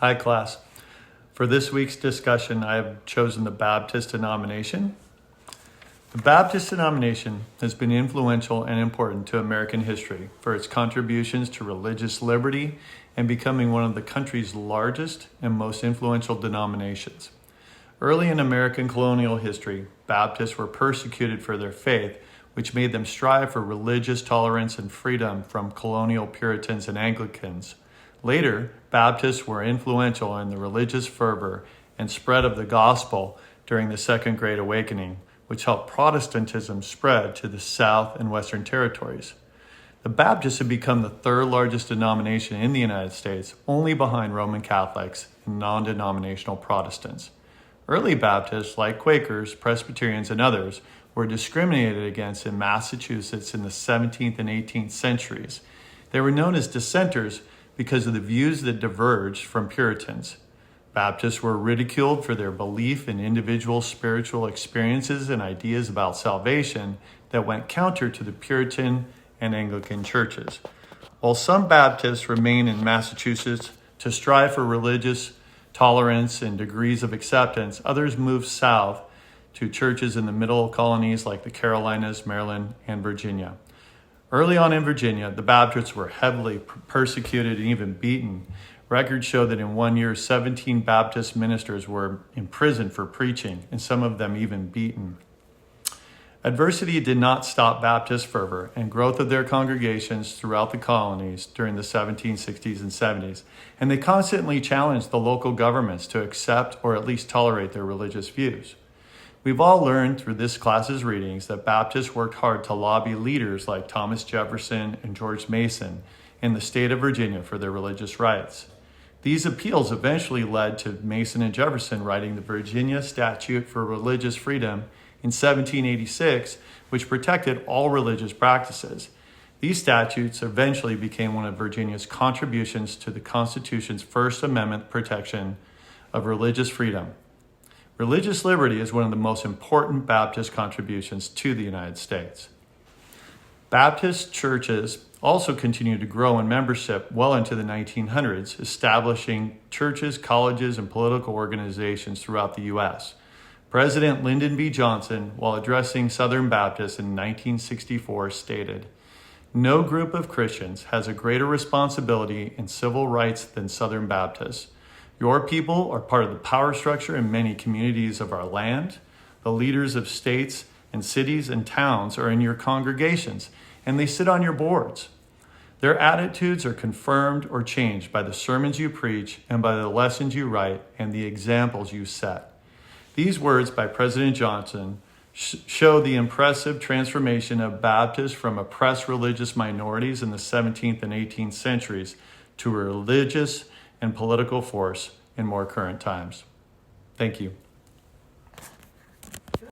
Hi, class. For this week's discussion, I have chosen the Baptist denomination. The Baptist denomination has been influential and important to American history for its contributions to religious liberty and becoming one of the country's largest and most influential denominations. Early in American colonial history, Baptists were persecuted for their faith, which made them strive for religious tolerance and freedom from Colonial Puritans and Anglicans. Later, Baptists were influential in the religious fervor and spread of the gospel during the Second Great Awakening, which helped Protestantism spread to the South and Western territories. The Baptists have become the third largest denomination in the United States, only behind Roman Catholics and non-denominational Protestants. Early Baptists, like Quakers, Presbyterians, and others, were discriminated against in Massachusetts in the 17th and 18th centuries. They were known as dissenters because of the views that diverged from Puritans. Baptists were ridiculed for their belief in individual spiritual experiences and ideas about salvation that went counter to the Puritan and Anglican churches. While some Baptists remain in Massachusetts to strive for religious tolerance and degrees of acceptance, others moved south to churches in the middle colonies like the Carolinas, Maryland, and Virginia. Early on in Virginia, the Baptists were heavily persecuted and even beaten. Records show that in 1 year, 17 Baptist ministers were imprisoned for preaching, and some of them even beaten. Adversity did not stop Baptist fervor and growth of their congregations throughout the colonies during the 1760s and 70s, and they constantly challenged the local governments to accept or at least tolerate their religious views. We've all learned through this class's readings that Baptists worked hard to lobby leaders like Thomas Jefferson and George Mason in the state of Virginia for their religious rights. These appeals eventually led to Mason and Jefferson writing the Virginia Statute for Religious Freedom in 1786, which protected all religious practices. These statutes eventually became one of Virginia's contributions to the Constitution's First Amendment protection of religious freedom. Religious liberty is one of the most important Baptist contributions to the United States. Baptist churches also continued to grow in membership well into the 1900s, establishing churches, colleges, and political organizations throughout the U.S. President Lyndon B. Johnson, while addressing Southern Baptists in 1964, stated, "No group of Christians has a greater responsibility in civil rights than Southern Baptists. Your people are part of the power structure in many communities of our land. The leaders of states and cities and towns are in your congregations, and they sit on your boards. Their attitudes are confirmed or changed by the sermons you preach and by the lessons you write and the examples you set." These words by President Johnson show the impressive transformation of Baptists from oppressed religious minorities in the 17th and 18th centuries to a religious and political force in more current times. Thank you.